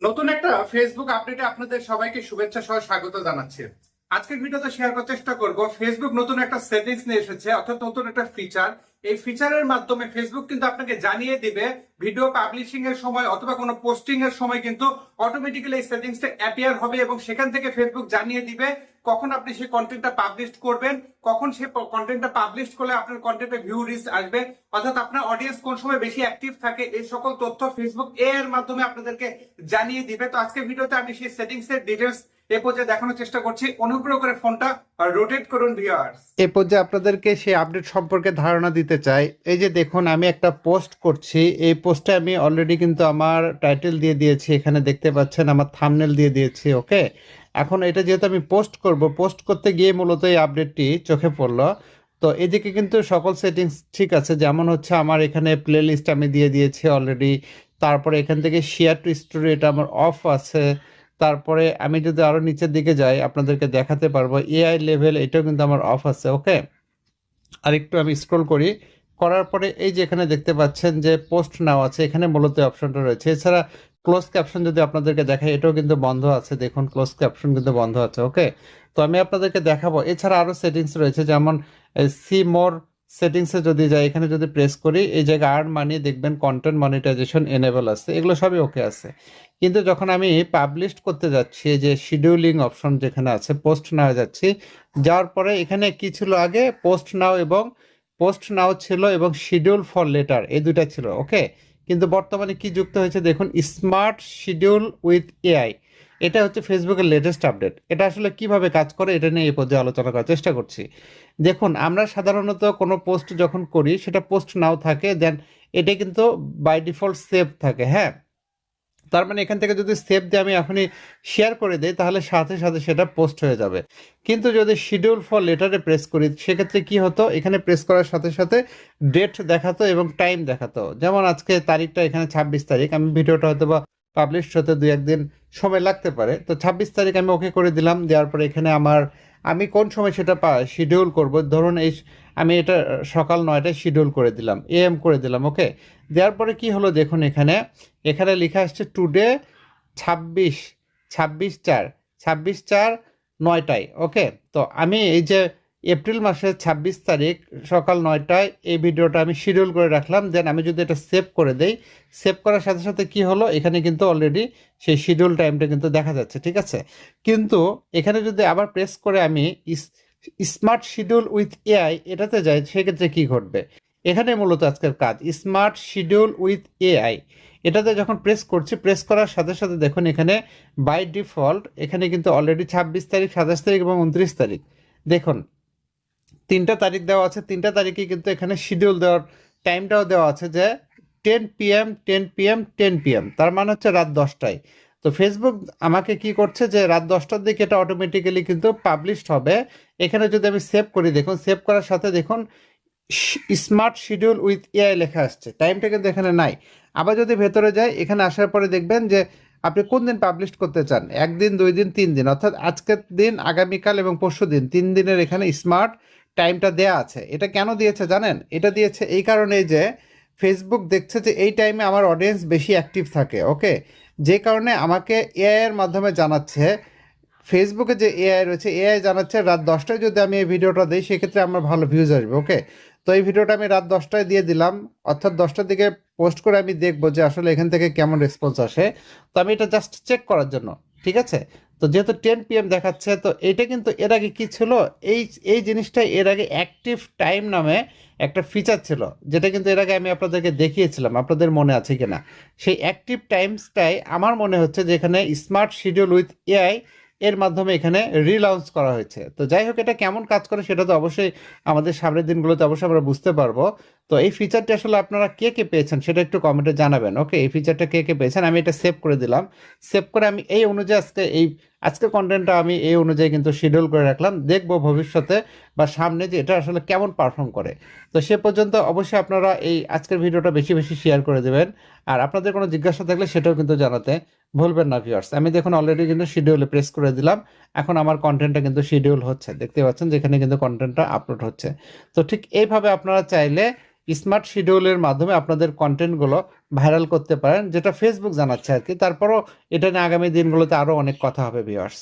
নতুন একটা ফেসবুক আপডেটে আপনাদের সবাইকে শুভেচ্ছা সহ স্বাগত জানাচ্ছি। আজকের ভিডিওতে শেয়ার করার চেষ্টা করব ফেসবুক নতুন একটা সেটিংস নিয়ে এসেছে, অর্থাৎ নতুন একটা ফিচার। এই ফিচারের মাধ্যমে ফেসবুক কিন্তু আপনাকে জানিয়ে দিবে ভিডিও পাবলিশিং এর সময় অথবা কোনো পোস্টিং এর সময় কিন্তু অটোমেটিক্যালি এই সেটিংসটা অ্যাপিয়ার হবে এবং সেখান থেকে ফেসবুক জানিয়ে দিবে কখন আপনি সেই কন্টেন্টটা পাবলিশ করবেন, কখন সেই কন্টেন্টটা পাবলিশ করলে আপনার কন্টেন্টে ভিউ রিচ আসবে, অর্থাৎ আপনার অডিয়েন্স কোন সময় বেশি অ্যাক্টিভ থাকে, এই সকল তথ্য ফেসবুক এর মাধ্যমে আপনাদেরকে জানিয়ে দিবে। তো আজকের ভিডিওতে আমি সেই সেটিংস এর ডিটেলস এ পর্যায়ে দেখানোর চেষ্টা করছি। অনুগ্রহ করে ফোনটা রোটেট করুন ভিউয়ার্স। এ পর্যায়ে আপনাদেরকে সেই আপডেট সম্পর্কে ধারণা দিতে চাই। এই যে দেখুন, আমি একটা পোস্ট করছি। এই পোস্টে আমি অলরেডি কিন্তু আমার টাইটেল দিয়ে দিয়েছি, এখানে দেখতে পাচ্ছেন আমার থাম্বনেল দিয়ে দিয়েছি। ওকে, এখন এটা যেহেতু আমি পোস্ট করব, পোস্ট করতে গিয়ে মূলত এই আপডেটটি চোখে পড়লো। তো এদিকে কিন্তু সকল সেটিংস ঠিক আছে, যেমন হচ্ছে আমার এখানে প্লে লিস্ট আমি দিয়ে দিয়েছি অলরেডি। তারপরে এখান থেকে শেয়ার টু স্টোরি এটা আমার অফ আছে। তারপরে আমি যদি আরো নিচের দিকে যাই আপনাদেরকে দেখাতে পারবো এআই লেভেল, এটাও কিন্তু আমার অফ আছে। ওকে, আর একটু আমি স্ক্রল করি, করার পরে এই যে এখানে দেখতে পাচ্ছেন যে পোস্ট নাও আছে, এখানে মূলত অপশনটা রয়েছে। এছাড়া ক্লোজ ক্যাপশন যদি আপনাদেরকে দেখাই, এটাও কিন্তু বন্ধ আছে। দেখুন, ক্লোজ ক্যাপশন কিন্তু বন্ধ আছে। ওকে, তো আমি আপনাদেরকে দেখাবো। এছাড়া আরো সেটিংস রয়েছে, যেমন সি মোর সেটিংসে যদি যাই, এখানে যদি প্রেস করি, এই জায়গায় আর্ন মানি দেখবেন কন্টেন্ট মনিটাইজেশন এনেবল আছে, এগুলো সবই ওকে আছে। কিন্তু যখন আমি পাবলিশ করতে যাচ্ছি, এই যে শিডিউলিং অপশন যেখানে আছে, পোস্ট নাও যাচ্ছি, যাওয়ার পরে এখানে কি ছিল, আগে পোস্ট নাও ছিল এবং শিডিউল ফর লেটার, এই দুইটা ছিল। ওকে, কিন্তু বর্তমানে কি যুক্ত হয়েছে দেখুন, স্মার্ট শিডিউল উইথ এআই। এটা হচ্ছে ফেসবুকের লেটেস্ট আপডেট। এটা আসলে কিভাবে কাজ করে এটা নিয়ে এই পর্যায়ে আলোচনা করার চেষ্টা করছি। দেখুন, আমরা সাধারণত কোনো পোস্ট যখন করি, সেটা পোস্ট নাও থাকে, দেন এটা কিন্তু বাই ডিফল্ট সেভ থাকে। হ্যাঁ, তার মানে এখান থেকে যদি সেভ দিয়ে আমি এখনই শেয়ার করে দিই, তাহলে সাথে সাথে সেটা পোস্ট হয়ে যাবে। কিন্তু যদি শিডিউল ফর লেটারে প্রেস করি, সেক্ষেত্রে কি হতো, এখানে প্রেস করার সাথে সাথে ডেট দেখাতো এবং টাইম দেখাতো। যেমন আজকে তারিখটা এখানে 26 তারিখ, আমি ভিডিওটা হয়তো বা পাবলিশ হতে 2-1 দিন সময় লাগতে পারে। তো 26 তারিখ আমি ওকে করে দিলাম। দেওয়ার পরে এখানে আমি কোন সময় সেটা শিডিউল করব, ধরুন আমি এটা সকাল 9টায় শিডিউল করে দিলাম, এএম করে দিলাম। ওকে, দেওয়ার পরে কি হলো দেখুন, এখানে এখানে লেখা আসছে টুডে 26 26/4 26/4 9টায়। ওকে, তো আমি এই যে এপ্রিল মাসের 26 তারিখ সকাল 9টায় এই ভিডিওটা আমি শিডিউল করে রাখলাম। দেন আমি যদি এটা সেভ করে দেই, সেভ করার সাথে সাথে কি হলো, এখানে কিন্তু অলরেডি সেই শিডিউল টাইমটা কিন্তু দেখা যাচ্ছে। ঠিক আছে, কিন্তু এখানে যদি আবার প্রেস করে আমি স্মার্ট শিডিউল উইথ এআই এটাতে যাই, সেক্ষেত্রে কি ঘটবে, এখানে মূলত আজকের কাজ স্মার্ট শিডিউল উইথ এআই। এটাতে যখন প্রেস করছি, প্রেস করার সাথে সাথে দেখুন এখানে বাই ডিফল্ট এখানে কিন্তু অলরেডি 26 তারিখ, 27 তারিখ এবং 29 তারিখ, দেখুন 3টা তারিখ দেওয়া আছে। 3টা তারিখে কিন্তু এখানে শিডিউল দেওয়ার টাইমটাও দেওয়া আছে যে 10 PM 10 PM 10 PM, তার মানে হচ্ছে রাত 10টায়। তো ফেসবুক আমাকে কি করছে যে রাত 10টার দিকে এটা অটোমেটিক্যালি কিন্তু পাবলিশড হবে। এখানে যদি আমি সেভ করি, দেখুন সেভ করার সাথে দেখুন স্মার্ট শিডিউল উইথ এআই লেখা আসছে, টাইমটা কিন্তু এখানে নাই। আবার যদি ভেতরে যাই, এখানে আসার পরে দেখবেন যে আপনি কোন দিন পাবলিশ করতে চান, 1 দিন, 2 দিন, 3 দিন, অর্থাৎ আজকের দিন, আগামীকাল এবং পরশু দিন, 3 দিনের এখানে স্মার্ট টাইমটা দেয়া আছে। এটা কেন দিয়েছে জানেন, এটা দিয়েছে এই কারণে যে ফেসবুক দেখছে যে এই টাইমে আমার অডিয়েন্স বেশি অ্যাক্টিভ থাকে। ওকে, যে কারণে আমাকে এআই এর মাধ্যমে জানাচ্ছে, ফেসবুকে যে এআই রয়েছে, এআই জানাচ্ছে রাত 10টায় যদি আমি এই ভিডিওটা দিই, সেক্ষেত্রে আমার ভালো ভিউজ আসবে। ওকে, তো এই ভিডিওটা আমি রাত 10টায় দিয়ে দিলাম, অর্থাৎ 10টার দিকে পোস্ট করে আমি দেখবো যে আসলে এখান থেকে কেমন রেসপন্স আসে। তো আমি এটা জাস্ট চেক করার জন্য, ঠিক আছে। তো যেহেতু 10 PM দেখাচ্ছে, তো এটা কিন্তু এর আগে কি ছিল, এই এই জিনিসটা এর আগে অ্যাক্টিভ টাইম নামে একটা ফিচার ছিল, যেটা কিন্তু এর আগে আমি আপনাদেরকে দেখিয়েছিলাম, আপনাদের মনে আছে কিনা। সেই অ্যাক্টিভ টাইমসটাই আমার মনে হচ্ছে যে এখানে স্মার্ট শিডিউল উইথ এআই এর মাধ্যমে এখানে রিলঞ্চ করা হয়েছে। তো যাই হোক, এটা কেমন কাজ করে সেটা তো অবশ্যই আমাদের সামনের দিনগুলোতে অবশ্যই আমরা বুঝতে পারবো। তো এই ফিচারটি আসলে আপনারা কে কে পেয়েছেন সেটা একটু কমেন্টে জানাবেন। ওকে, এই ফিচারটা কে কে পেয়েছেন, আমি এটা সেভ করে দিলাম। সেভ করে আমি এই অনুযায়ী আজকের কন্টেন্টটা আমি এই অনুযায়ী কিন্তু শিডিউল করে রাখলাম, দেখবো ভবিষ্যতে বা সামনে যে এটা আসলে কেমন পারফর্ম করে। তো সে পর্যন্ত অবশ্যই আপনারা এই আজকের ভিডিওটা বেশি বেশি শেয়ার করে দেবেন। আর আপনাদের কোনো জিজ্ঞাসা থাকলে সেটাও কিন্তু জানাতে ভুলবেন না ভিউয়ার্স। আমি দেখুন অলরেডি কিন্তু শিডিউলে প্রেস করে দিলাম, এখন আমার কন্টেন্টটা কিন্তু শিডিউল হচ্ছে, দেখতে পাচ্ছেন যেখানে কিন্তু কন্টেন্টটা আপলোড হচ্ছে। তো ঠিক এইভাবে আপনারা চাইলে স্মার্ট শিডিউলের মাধ্যমে আপনাদের কন্টেন্টগুলো ভাইরাল করতে পারেন, যেটা ফেসবুক জানাচ্ছে আর কি। তারপরও এটা নিয়ে আগামী দিনগুলোতে আরো অনেক কথা হবে ভিউয়ার্স।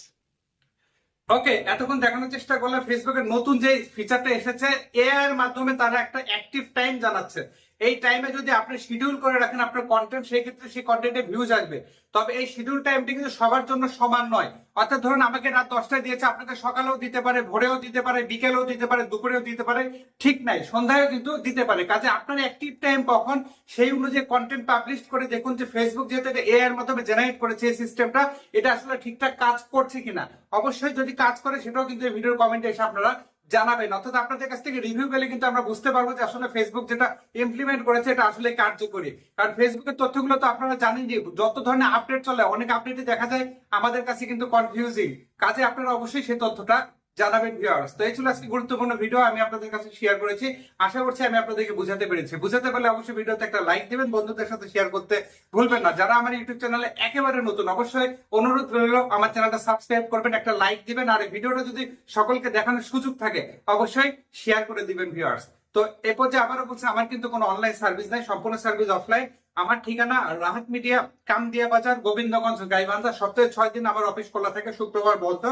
ওকে, এতক্ষণ দেখানোর চেষ্টা করলাম ফেসবুকের নতুন যে ফিচারটা এসেছে, এআই এর মাধ্যমে তারা একটা অ্যাক্টিভ টাইম জানাচ্ছে। এই টাইমে যদি আপনি শিডিউল করে রাখেন আপনার কন্টেন্ট, সেই ক্ষেত্রে সেই কন্টেন্টে ভিউজ আসবে। তবে এই শিডিউল টাইমটি কিন্তু সবার জন্য সমান নয়। অর্থাৎ ধরুন আমাকে রাত 10টায় দিয়েছে, আপনাকে সকালেও দিতে পারে, ভোরেও দিতে পারে, বিকেলেও দিতে পারে, দুপুরেও দিতে পারে, ঠিক নাই, সন্ধ্যায়ও কিন্তু দিতে পারে। কাজে আপনার অ্যাক্টিভ টাইম কখন, সেই অনুযায়ী কন্টেন্ট পাবলিশ করে দেখুন যে ফেসবুক যেহেতু এআই এর মাধ্যমে জেনারেট করেছে এই সিস্টেমটা, এটা আসলে ঠিকঠাক কাজ করছে কিনা। অবশ্যই যদি কাজ করে সেটাও কিন্তু এই ভিডিওর কমেন্টে এসে আপনারা জানাবেন। অর্থাৎ আপনাদের কাছ থেকে রিভিউ পেলে কিন্তু আমরা বুঝতে পারবো যে আসলে ফেসবুক যেটা ইমপ্লিমেন্ট করেছে এটা আসলে কার্যকরী। কারণ ফেসবুকের তথ্যগুলো তো আপনারা জানেন যে যত ধরনের আপডেট চলে, অনেক আপডেটে দেখা যায় আমাদের কাছে কিন্তু কনফিউজিং। কাজে আপনারা অবশ্যই সেই তথ্যটা জানাবেন ভিউয়ার্স। তো এই ছিল আজকে গুরুত্বপূর্ণ ভিডিও, আমি আপনাদের কাছে শেয়ার করেছি। আশা করছি আমি আপনাদেরকে বুঝাতে পেরেছি। বুঝাতে পারলে অবশ্যই ভিডিওতে একটা লাইক দিবেন, বন্ধুদের সাথে শেয়ার করতে ভুলবেন না। যারা আমার ইউটিউব চ্যানেলে একেবারে নতুন, অবশ্যই অনুরোধ রইল আমার চ্যানেলটা সাবস্ক্রাইব করবেন, একটা লাইক দিবেন, আর এই ভিডিওটা যদি সকলকে দেখানোর সুযোগ থাকে অবশ্যই শেয়ার করে দিবেন ভিউয়ার্স। তো এরপর যে আবারও বলছি, আমার কিন্তু কোনো অনলাইন সার্ভিস নাই, সম্পূর্ণ সার্ভিস অফলাইন। আমার ঠিকানা রাহাত মিডিয়া, কামদিয়া বাজার, গোবিন্দগঞ্জ, গাইবান্ধা। সপ্তাহে 6 দিন আমার অফিস খোলা থাকে, শুক্রবার বন্ধ।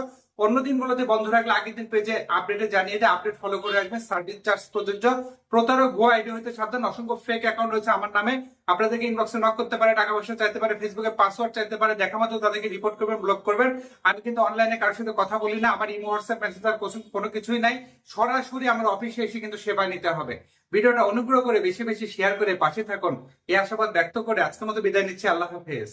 অন্য দিনগুলোতে বন্ধ রাখলে আগের দিন পেজে আপডেটে জানিয়ে দেয়, আপডেট ফলো করে রাখবেন। সার্ভিস চার্জ প্রযোজ্য। প্রতারক ভুয়া আইডি হইতে সাবধান, অসংখ্য ফেক অ্যাকাউন্ট রয়েছে আমার নামে। আপনাদেরকে ইনবক্সে নক করতে পারে, টাকা পয়সা চাইতে পারে, ফেসবুকে পাসওয়ার্ড চাইতে পারে, দেখা মাত্র তাদেরকে রিপোর্ট করবেন, ব্লক করবেন। আমি কিন্তু অনলাইনে কারোর সাথে কথা বলি না, আমার ইমো, হোয়াটসঅ্যাপ, মেসেঞ্জার কোনো কিছুই নাই। সরাসরি আমার অফিসে এসে কিন্তু সেবা নিতে হবে। ভিডিওটা অনুগ্রহ করে বেশি বেশি শেয়ার করে পাশে থাকুন, এই আশাবাদ ব্যক্ত করে আজকের মতো বিদায় নিচ্ছি। আল্লাহ হাফেজ।